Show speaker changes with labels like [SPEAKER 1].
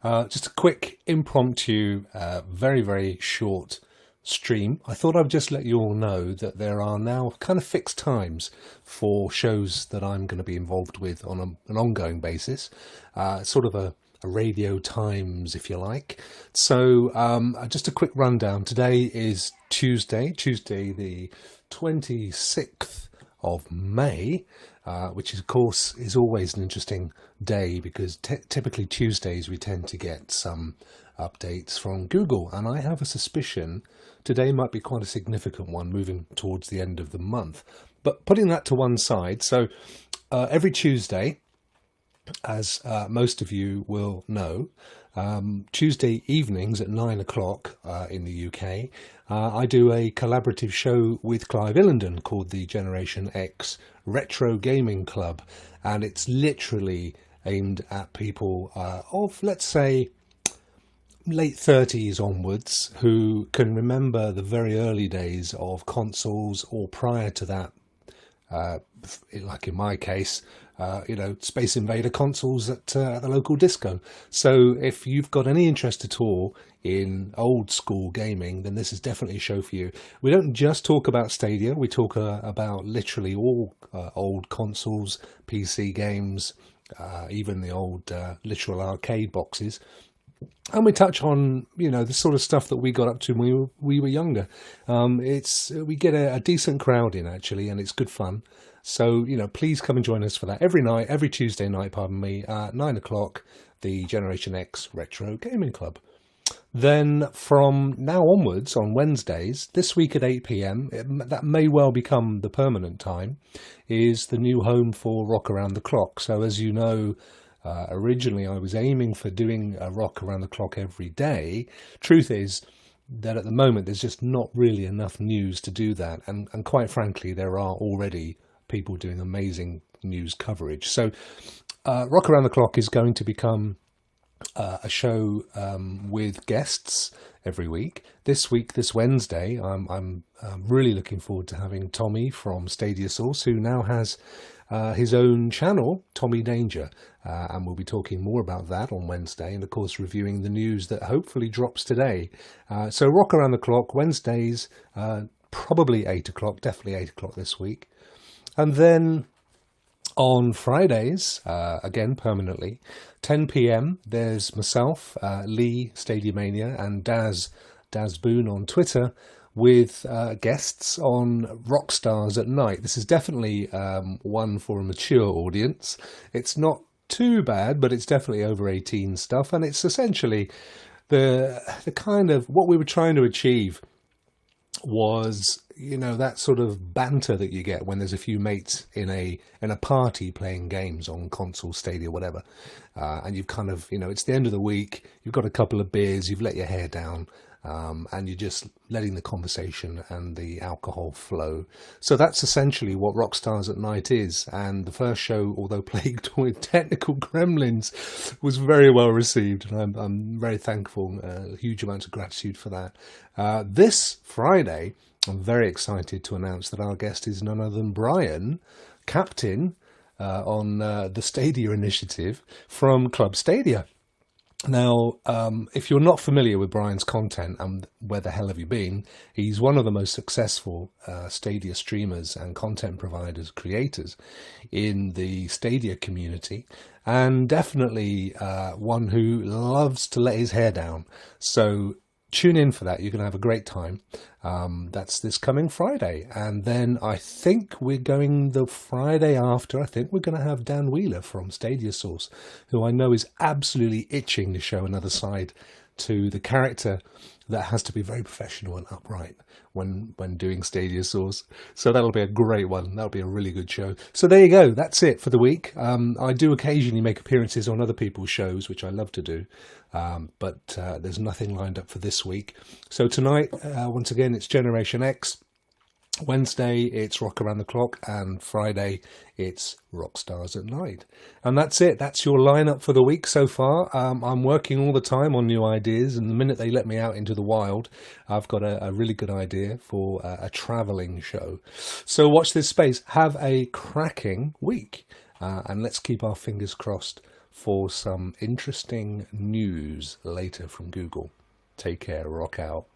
[SPEAKER 1] Just a quick impromptu, very, very short stream. I thought I'd just let you all know that there are now kind of fixed times for shows that I'm going to be involved with on an ongoing basis, sort of a radio times, if you like. So just a quick rundown. Today is Tuesday the 26th of May, which of course is always an interesting day because typically Tuesdays we tend to get some updates from Google, and I have a suspicion today might be quite a significant one moving towards the end of the month. But putting that to one side, so every Tuesday, as most of you will know, Tuesday evenings at 9 o'clock in the UK, I do a collaborative show with Clive Illenden called the Generation X Retro Gaming Club, and it's literally aimed at people of, let's say, late 30s onwards who can remember the very early days of consoles, or prior to that, like in my case, Space Invader consoles at the local disco. So if you've got any interest at all in old school gaming, then this is definitely a show for you. We don't just talk about Stadia, we talk about literally all old consoles, PC games, even the old literal arcade boxes. And we touch on, the sort of stuff that we got up to when we were younger. We get a decent crowd in, actually, and it's good fun. So, please come and join us for that every Tuesday night, at 9 o'clock, the Generation X Retro Gaming Club. Then from now onwards, on Wednesdays, this week at 8 p.m, that may well become the permanent time, is the new home for Rokk Around the Clock. So as you know, originally I was aiming for doing a Rokk Around the Clock every day. Truth is that at the moment there's just not really enough news to do that, and quite frankly there are already people doing amazing news coverage. So Rokk Around the Clock is going to become a show with guests every week. This week, this Wednesday, I'm really looking forward to having Tommy from Stadia Source, who now has his own channel, Tommy Danger, and we'll be talking more about that on Wednesday, and of course reviewing the news that hopefully drops today. So Rokk Around the Clock, Wednesdays, probably 8 o'clock, definitely 8 o'clock this week. And then on Fridays, again permanently, 10 p.m, there's myself, Lee, Stadia Mania, and Daz Boone on Twitter, with guests on Rockstars at Night. This is definitely one for a mature audience. It's not too bad, but it's definitely over 18 stuff, and it's essentially the kind of what we were trying to achieve was, that sort of banter that you get when there's a few mates in a party playing games on console, Stadia, whatever, and you've kind of, it's the end of the week, you've got a couple of beers, you've let your hair down, and you're just letting the conversation and the alcohol flow. So that's essentially what Rockstars at Night is. And the first show, although plagued with technical gremlins, was very well received, and I'm very thankful, huge amounts of gratitude for that. This Friday, I'm very excited to announce that our guest is none other than Brian, captain on the Stadia initiative from Club Stadia. Now, if you're not familiar with Brian's content, and where the hell have you been, he's one of the most successful Stadia streamers and content providers, creators in the Stadia community, and definitely one who loves to let his hair down. So tune in for that. You're going to have a great time. That's this coming Friday. And then I think we're going the Friday after. I think we're going to have Dan Wheeler from Stadia Source, who I know is absolutely itching to show another side to the character that has to be very professional and upright when doing Stadia Source. So that'll be a great one. That'll be a really good show. So there you go. That's it for the week. I do occasionally make appearances on other people's shows, which I love to do. But there's nothing lined up for this week. So tonight, once again, it's Generation X. Wednesday, it's Rokk Around the Clock, and Friday, it's Rockstars at Night. And that's it. That's your lineup for the week so far. I'm working all the time on new ideas, and the minute they let me out into the wild, I've got a really good idea for a travelling show. So watch this space. Have a cracking week, and let's keep our fingers crossed for some interesting news later from Google. Take care, Rokk out.